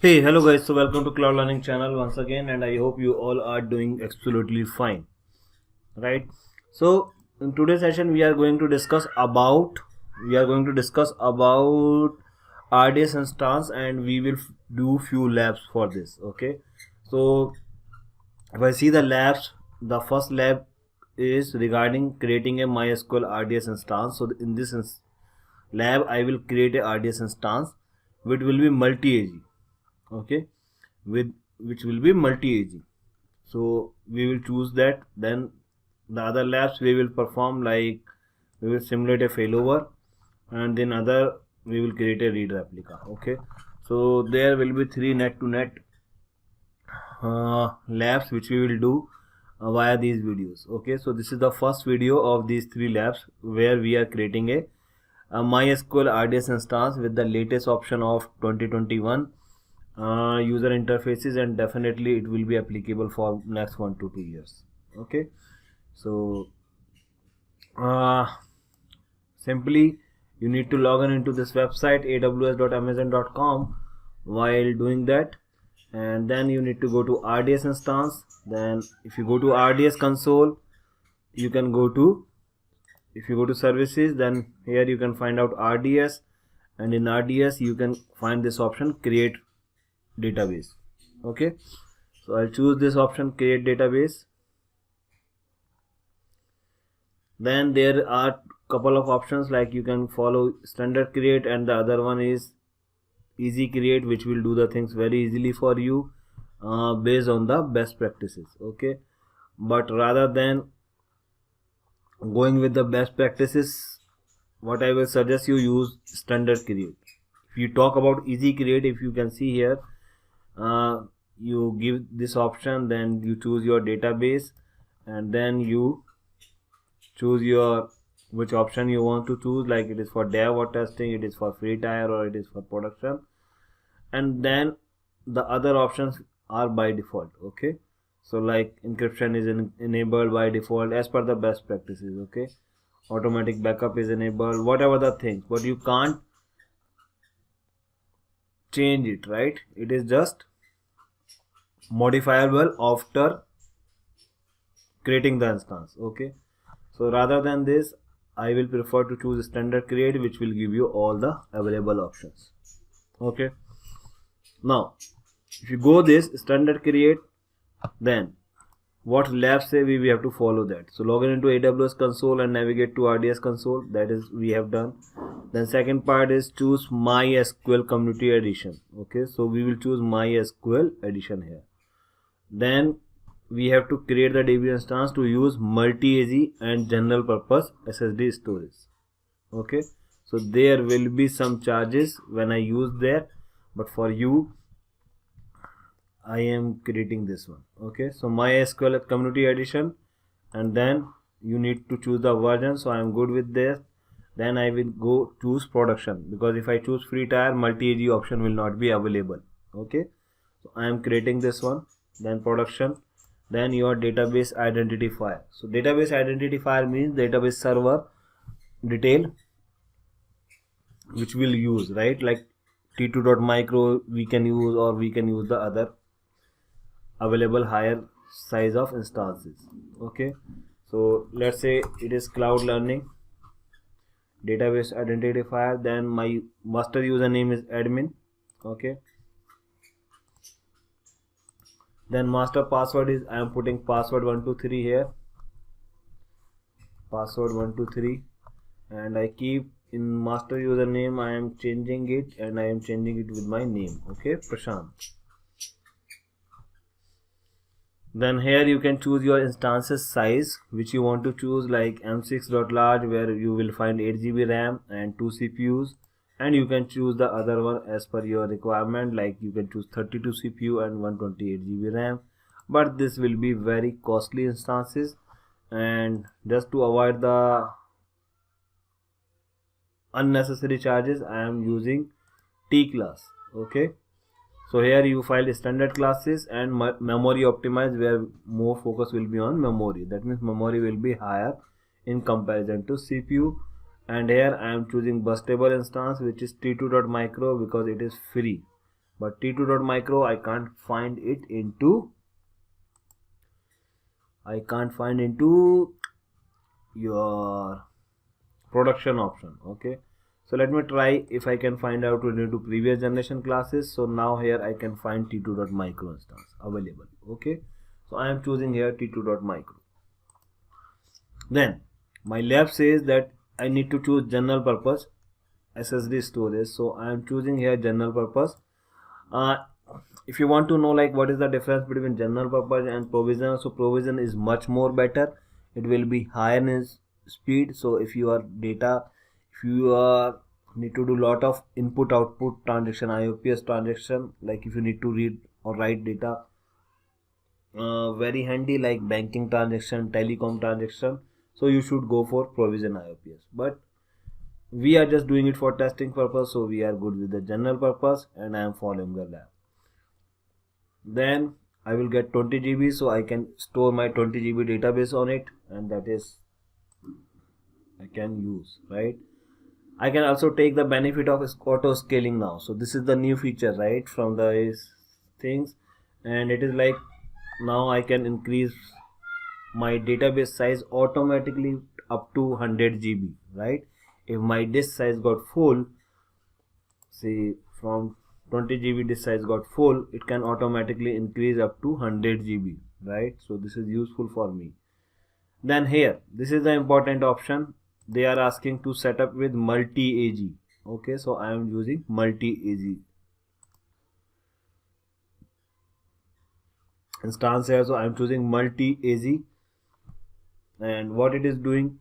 Hey, hello guys. So welcome to Cloud Learning channel once again, and I hope you all are doing absolutely fine, right? So in today's session, we are going to discuss about RDS instance, and we will do few labs for this. Okay, so if I see the labs, the first lab is regarding creating a MySql RDS instance. So in this lab, I will create a RDS instance which will be multi-AG. Okay, with which will be multi-AG. So we will choose that. Then the other labs we will perform, like we will simulate a failover, and then other we will create a read replica. Okay, so there will be three net to net labs which we will do via these videos. Okay, so this is the first video of these three labs where we are creating a MySql RDS instance with the latest option of 2021 user interfaces, and definitely it will be applicable for next 1 to 2 years. Okay, so simply you need to log in into this website aws.amazon.com. While doing that, and then you need to go to RDS instance. Then if you go to RDS console, you can go to, if you go to services, then here you can find out RDS, and in RDS you can find this option create database. Okay, so I'll choose this option create database. Then there are couple of options, like you can follow standard create, and the other one is easy create, which will do the things very easily for you based on the best practices. Okay, but rather than going with the best practices, what I will suggest you use standard create. If you talk about easy create, if you can see here, you give this option, then you choose your database, and then you choose your which option you want to choose, like it is for dev or testing, it is for free tier, or it is for production, and then the other options are by default. Okay, so like encryption is enabled by default as per the best practices. Okay, automatic backup is enabled, whatever the things, but you can't change it, right? It is just modifiable after creating the instance. Okay, so rather than this, I will prefer to choose standard create, which will give you all the available options. Okay, now if you go this standard create, then what labs say we have to follow that. So log in into AWS console and navigate to RDS console. That is we have done. Then second part is choose MySql community edition. Okay, so we will choose MySql edition here. Then we have to create the DB instance to use multi-AG and general purpose SSD storage. Okay, so there will be some charges when I use that, but for you I am creating this one. Okay, so MySql community edition, and then you need to choose the version. So I am good with this. Then I will go choose production, because if I choose free tier, multi-AG option will not be available. Okay, so I am creating this one. Then production, then your database identifier. So database identifier means database server detail which we'll use, right? Like t2.micro we can use, or we can use the other available higher size of instances. Okay, so let's say it is cloud learning database identifier. Then my master username is admin. Okay, then master password is, I am putting password 123 here, password 123, and I keep in master username I am changing it, and I am changing it with my name. Okay, Prashant. Then here you can choose your instances size which you want to choose, like m6.large, where you will find 8 GB RAM and 2 CPUs, and you can choose the other one as per your requirement, like you can choose 32 CPU and 128 GB RAM, but this will be very costly instances, and just to avoid the unnecessary charges I am using T class. Okay, so here you find standard classes and memory optimized, where more focus will be on memory. That means memory will be higher in comparison to CPU. And here I am choosing bus table instance, which is t2.micro, because it is free. but t2.micro I can't find into your production option. Okay, so let me try if I can find out into previous generation classes. So now here I can find t2.micro instance available. Okay, so I am choosing here t2.micro. Then my lab says that I need to choose general purpose SSD storage, so I am choosing here general purpose. If you want to know like what is the difference between general purpose and provision, so provision is much more better. It will be higher in speed. So if you need to do lot of input output transaction, IOPS transaction, like if you need to read or write data, very handy, like banking transaction, telecom transaction, so you should go for provision IOPS. But we are just doing it for testing purpose, so we are good with the general purpose, and I am following the lab. Then I will get 20 GB, so I can store my 20 GB database on it, and that is I can use, right? I can also take the benefit of auto scaling now. So this is the new feature, right, from the things, and it is like now I can increase my database size automatically up to 100 GB, right? If my disk size got full, say from 20 GB disk size got full, it can automatically increase up to 100 GB, right? So this is useful for me. Then here, this is the important option. They are asking to set up with multi-AG. Okay, so I am using multi-AG instance here, so I am choosing multi-AG, and what it is doing,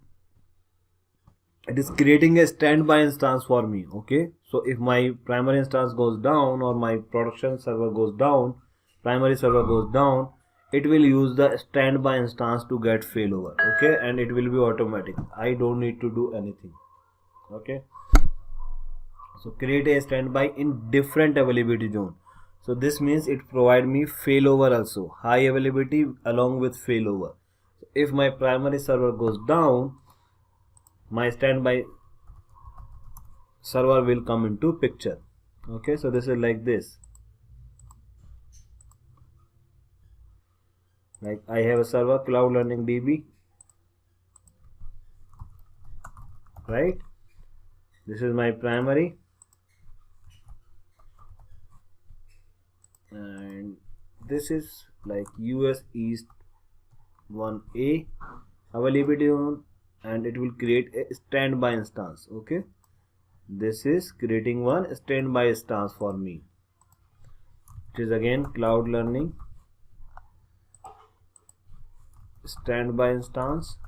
it is creating a standby instance for me. Okay, so if my primary instance goes down or my production server goes down, primary server goes down, it will use the standby instance to get failover. Okay, and it will be automatic. I don't need to do anything. Okay, so create a standby in different availability zone. So this means it provide me failover also, high availability along with failover. If my primary server goes down, my standby server will come into picture. Okay, so this is like this. Like I have a server, Cloud Learning DB, right? This is my primary, and this is like US East 1A availability zone, and it will create a standby instance. Okay, this is creating one standby instance for me. It is again Cloud Learning standby instance,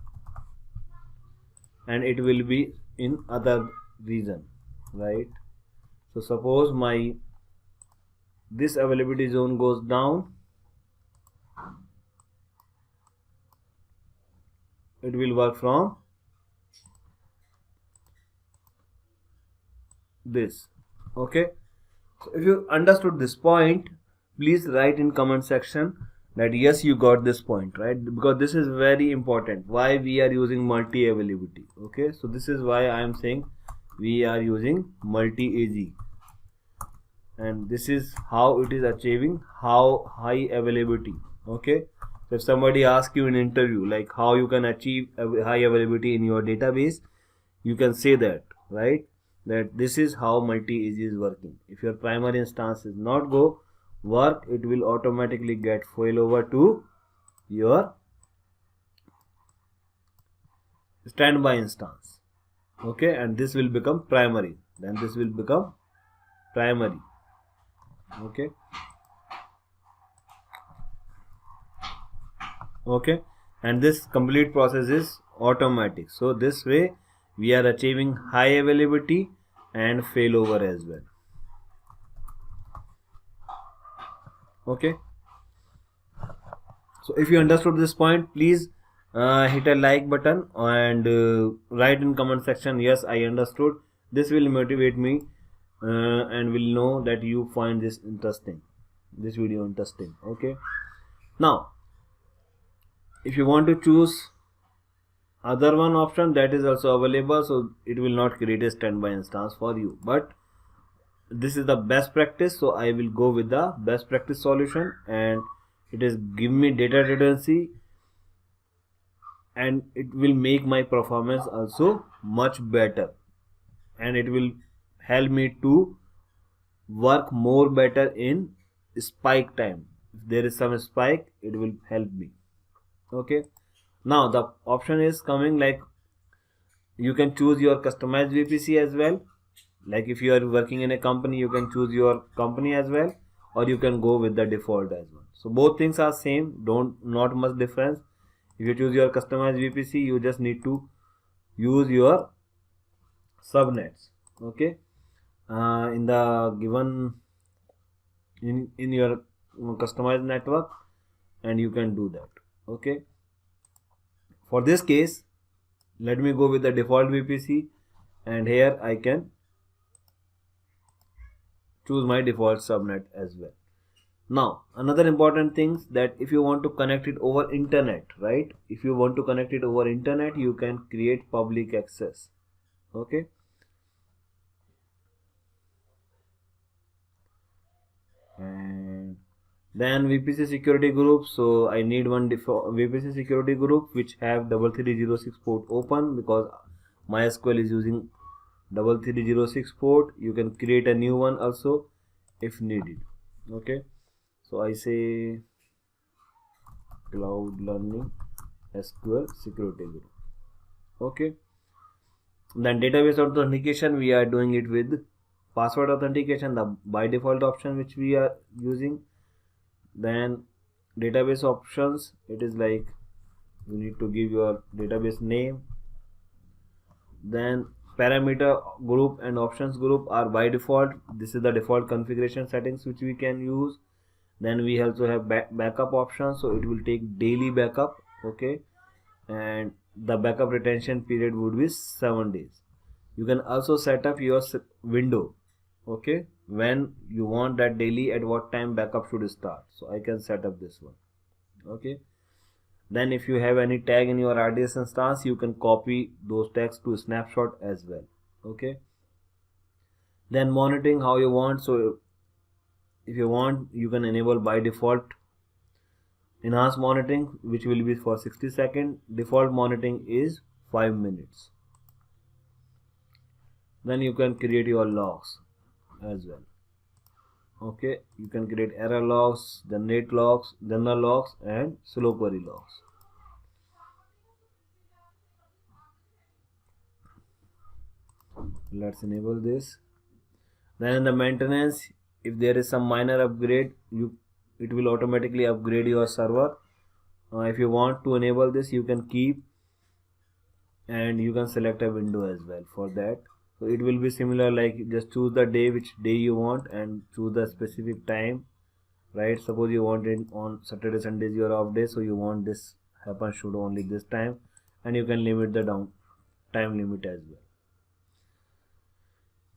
and it will be in other region, right? So suppose my this availability zone goes down, it will work from this. Okay, so if you understood this point, please write in comment section that yes, you got this point, right? Because this is very important, why we are using multi availability. Okay, so this is why I am saying we are using multi AG, and this is how it is achieving how high availability. Okay, so if somebody asks you in interview like how you can achieve high availability in your database, you can say that, right, that this is how multi AG is working. If your primary instance is not work, it will automatically get failover to your standby instance. Okay, and this will become primary, then this will become primary. Okay, okay, and this complete process is automatic. So this way we are achieving high availability and failover as well. Okay, so if you understood this point, please hit a like button and write in comment section yes, I understood. This will motivate me and will know that you find this interesting, this video interesting. Okay, now if you want to choose other one option, that is also available, so it will not create a standby instance for you, but this is the best practice, so I will go with the best practice solution, and it is give me data redundancy, and it will make my performance also much better, and it will help me to work more better in spike time. If there is some spike, it will help me. Okay, now the option is coming like you can choose your customized VPC as well. Like if you are working in a company, you can choose your company as well, or you can go with the default as well. So both things are same, not much difference. If you choose your customized VPC, you just need to use your subnets. Okay, in the given in your customized network, and you can do that. Okay, for this case, let me go with the default VPC, and here I can choose my default subnet as well. Now another important thing that if you want to connect it over internet, right? If you want to connect it over internet, you can create public access. Okay, and then VPC security group. So I need one VPC security group which have 3306 port open, because MySql is using 3306 port. You can create a new one also if needed. Okay, so I say cloud learning SQL security group. Okay, then database authentication, we are doing it with password authentication, the by default option which we are using. Then database options, it is like you need to give your database name. Then parameter group and options group are by default. This is the default configuration settings which we can use. Then we also have backup options, so it will take daily backup. Okay, and the backup retention period would be 7 days. You can also set up your window. Okay, when you want that daily, at what time backup should start. So I can set up this one. Okay, then if you have any tag in your RDS instance, you can copy those tags to snapshot as well. Okay, then monitoring how you want. So if you want, you can enable by default enhanced monitoring, which will be for 60 seconds. Default monitoring is 5 minutes. Then you can create your logs as well. Okay, you can create error logs, generate logs, general logs, and slow query logs. Let's enable this. Then in the maintenance, if there is some minor upgrade, it will automatically upgrade your server. If you want to enable this, you can keep, and you can select a window as well for that. So it will be similar, like just choose the day, which day you want, and choose the specific time, right? Suppose you want it on Saturday, Sundays, your off day, so you want this happen should only this time, and you can limit the time limit as well.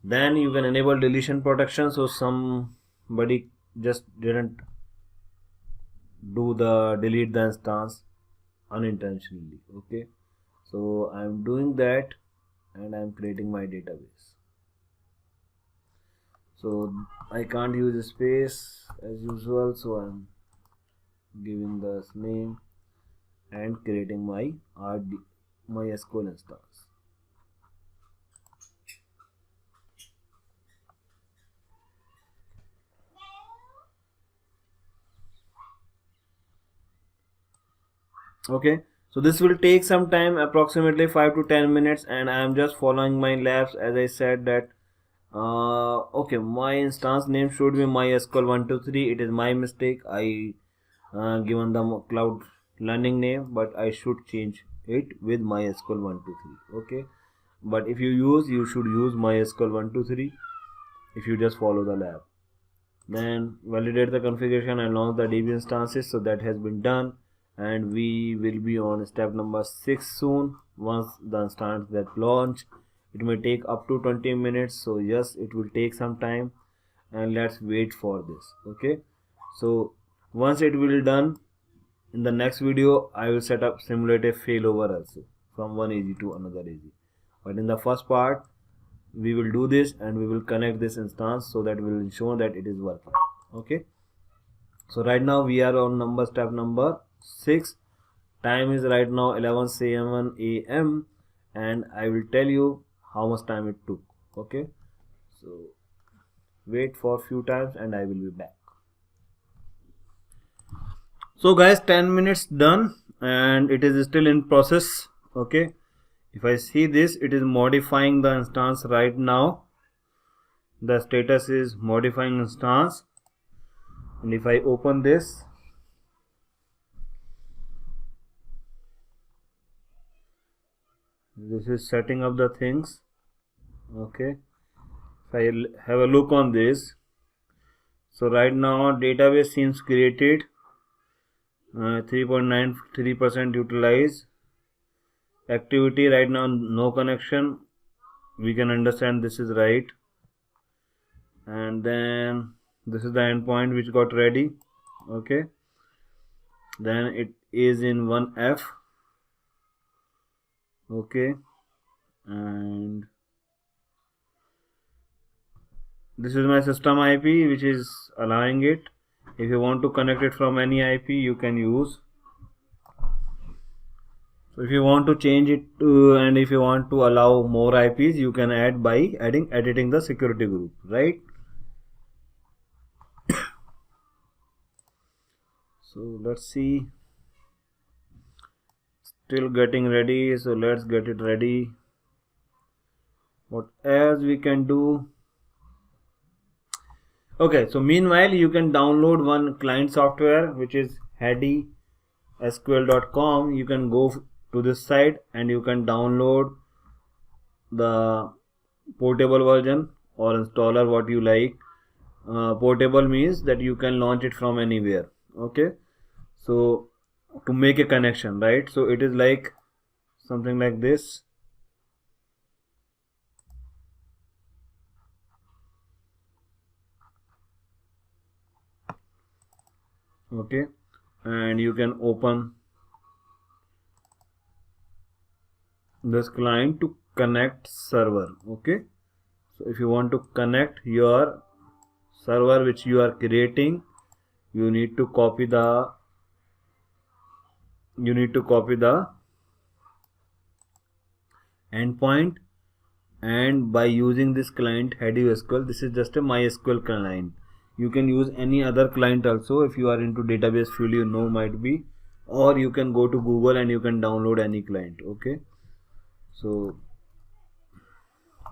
Then you can enable deletion protection, so somebody just didn't delete the instance unintentionally. Okay, so I'm doing that, and I'm creating my database. So I can't use space as usual, so I'm giving this name and creating my MySql instance. Okay, so this will take some time, approximately 5 to 10 minutes, and I am just following my labs. As I said that okay, my instance name should be MySql123. It is my mistake. I given the cloud learning name, but I should change it with MySql123. Okay, but if you should use MySql123 if you just follow the lab. Then validate the configuration and launch the DB instances. So that has been done, and we will be on step number 6 soon. Once the instance get launched, it may take up to 20 minutes, so yes, it will take some time, and let's wait for this. Okay, so once it will done, in the next video I will set up simulate a failover also from one AZ to another AZ. But in the first part, we will do this and we will connect this instance so that we will ensure that it is working. Okay, so right now we are on step number 6. Time is right now 11:07 a.m. and I will tell you how much time it took. Okay, so wait for a few times and I will be back. So guys, 10 minutes done and it is still in process. Okay, if I see this, it is modifying the instance right now. The status is modifying instance, and if I open this, this is setting up the things. Okay, if I have a look on this, so right now database seems created, 3.93% utilized. Activity right now no connection, we can understand this is right. And then this is the endpoint which got ready. Okay, then it is in 1F. Okay, and this is my system IP which is allowing it. If you want to connect it from any IP, you can use. So if you want to change it to, and if you want to allow more IPs, you can add by editing the security group, right? So let's see, still getting ready, so let's get it ready. What else we can do? Okay, so meanwhile you can download one client software which is HadySQL.com. You can go to this site and you can download the portable version or installer, what you like. Portable means that you can launch it from anywhere. Okay, so to make a connection, right? So it is like something like this. Okay, and you can open this client to connect server. Okay, so if you want to connect your server which you are creating, you need to copy the endpoint, and by using this client HadySQL, this is just a MySQL client. You can use any other client also. If you are into database field, you know, might be, or you can go to Google and you can download any client. Okay, so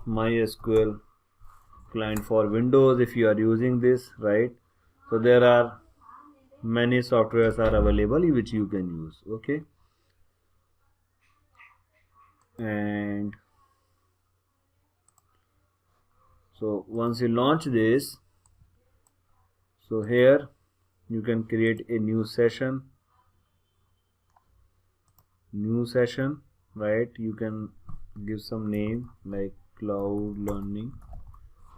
MySQL client for Windows, if you are using this, right? So there are many softwares are available which you can use. Okay, and so once you launch this, so here you can create a new session, right? You can give some name like cloud learning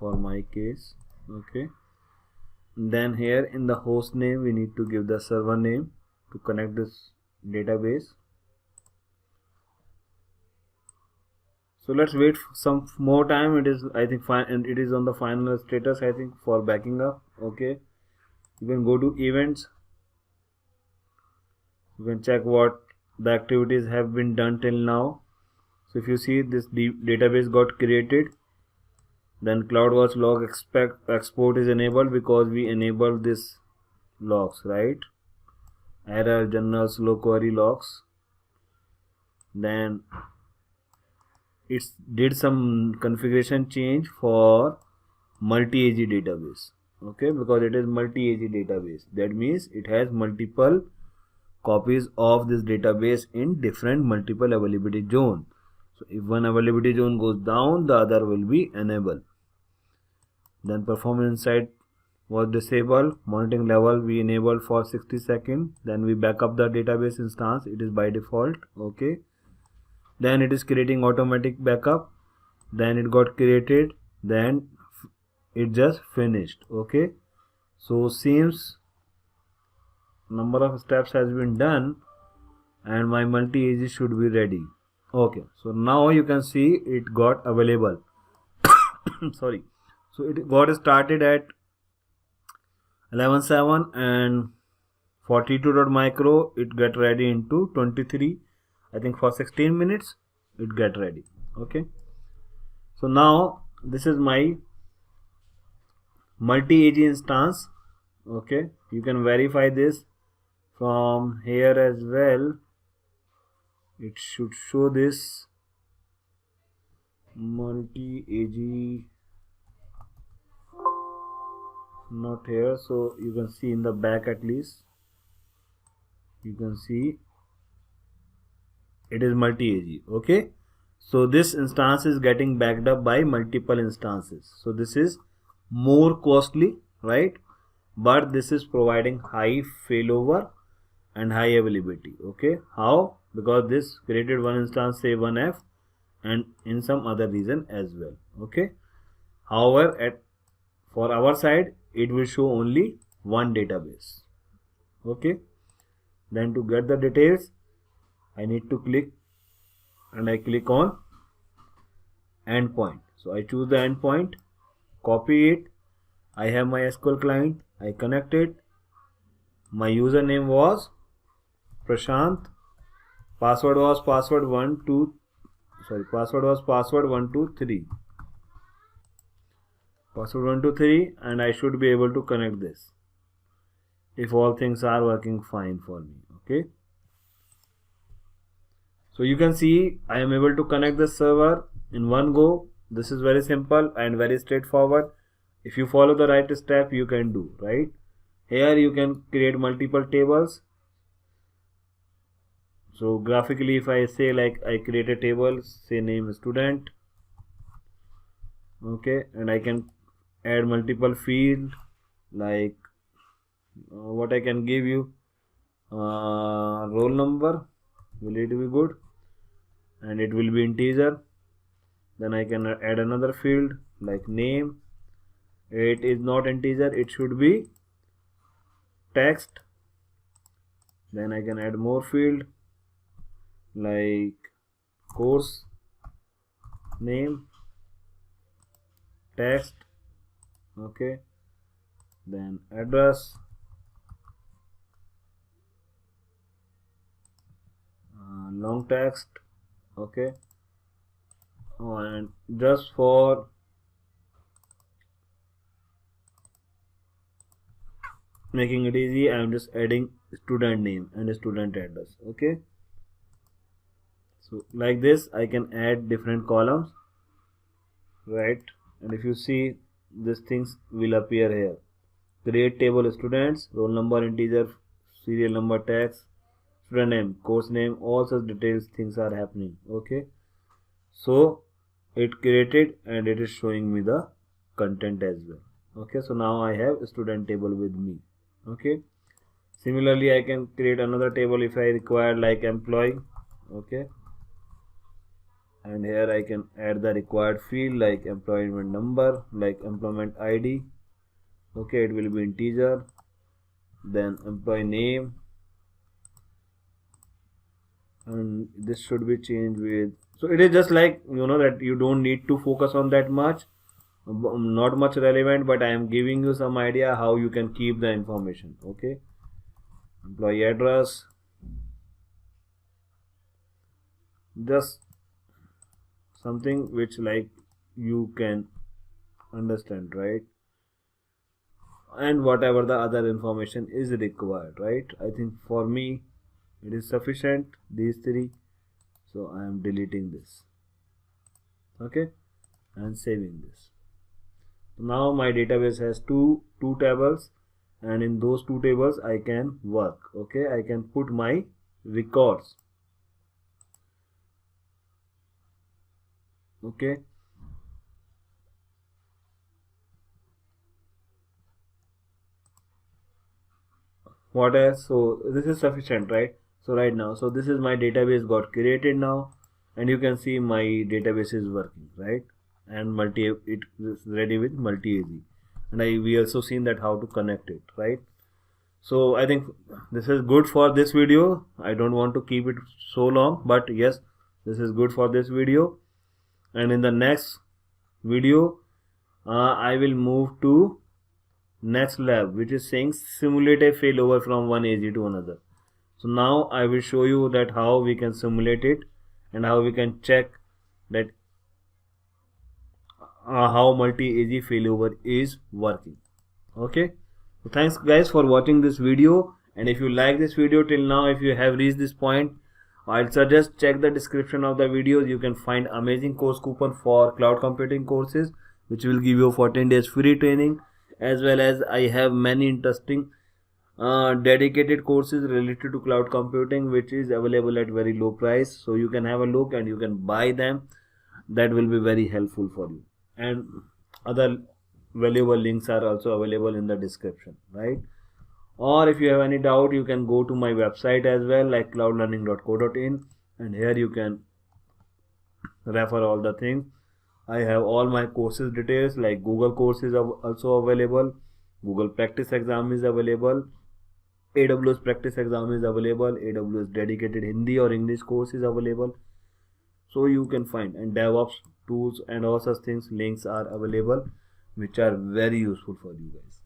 for my case. Okay, then here in the host name we need to give the server name to connect this database. So let's wait for some more time. It is, I think, fine, and it is on the final status, I think, for backing up. Okay, you can go to events, you can check what the activities have been done till now. So if you see, this database got created, then CloudWatch log export is enabled because we enabled this logs, right? Error, general, slow query logs. Then it did some configuration change for multi-AG database. Okay, because it is multi-AG database, that means it has multiple copies of this database in different multiple availability zone. So if one availability zone goes down, the other will be enabled. Then performance insight was disabled. Monitoring level we enabled for 60 seconds. Then we back up the database instance, it is by default. Okay, then it is creating automatic backup, then it got created, then it just finished. Okay, so seems number of steps has been done and my multi-AG should be ready. Okay, so now you can see it got available. sorry. So it got started at 11:07 and 42.micro it get ready into 23. I think for 16 minutes it get ready. Okay. So now this is my multi-AG instance. Okay, you can verify this from here as well. It should show this multi-AG, not here, so you can see in the back at least. You can see it is multi-AG. Okay, so this instance is getting backed up by multiple instances. So this is more costly, right? But this is providing high failover and high availability. Okay, how? Because this created one instance, say 1F, and in some other reason as well. Okay, however, for our side it will show only one database. Okay, then to get the details I need to click, and I click on endpoint. So I choose the endpoint, copy it. I have my SQL client, I connect it. My username was Prashant, password was password 123, password 123, and I should be able to connect this if all things are working fine for me. Okay, so you can see I am able to connect the server in one go. This is very simple and very straightforward. If you follow the right step, you can do, right? Here you can create multiple tables. So graphically, if I say like I create a table, say name student, okay, and I can add multiple field, like what I can give you, roll number, will it be good, and it will be integer. Then I can add another field like name. It is not integer, it should be text. Then I can add more field like course name, text. Okay, then address, long text. Okay, and just for making it easy, I am just adding student name and student address. Okay, so like this I can add different columns, right? And if you see, these things will appear here. Create table students, roll number integer, serial number, text, student name, course name, all such details things are happening. Okay, so it created and it is showing me the content as well. Okay, so now I have a student table with me. Okay, similarly I can create another table if I require, like employee. Okay, and here I can add the required field like employment number, like employment ID. Okay, it will be integer. Then employee name, and this should be changed with, so it is just like, you know, that you don't need to focus on that much, not much relevant, but I am giving you some idea how you can keep the information. Okay, employee address, just something which like you can understand, right? And whatever the other information is required, right? I think for me it is sufficient, these three. So I am deleting this. Okay, and saving this. Now my database has two tables, and in those two tables I can work. Okay, I can put my records. Okay, what else? So this is sufficient, right? So right now, so this is my database got created now, and you can see my database is working, right? And it is ready with multi-AG, and we also seen that how to connect it, right? So I think this is good for this video. I don't want to keep it so long, but yes, this is good for this video. And in the next video I will move to next lab, which is saying simulate a failover from one AZ to another. So now I will show you that how we can simulate it and how we can check that how multi-AZ failover is working. Okay, so thanks guys for watching this video, and if you like this video till now, if you have reached this point, I'd suggest check the description of the videos. You can find amazing course coupon for cloud computing courses, which will give you 14 days free training, as well as I have many interesting dedicated courses related to cloud computing, which is available at very low price. So you can have a look and you can buy them. That will be very helpful for you. And other valuable links are also available in the description, right? Or if you have any doubt, you can go to my website as well, like cloudlearning.co.in, and here you can refer all the things. I have all my courses details, like Google courses are also available, Google practice exam is available, AWS practice exam is available, AWS dedicated Hindi or English course is available. So you can find, and DevOps tools and all such things, links are available, which are very useful for you guys.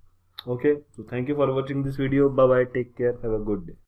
Okay, so thank you for watching this video. Bye bye, take care, have a good day.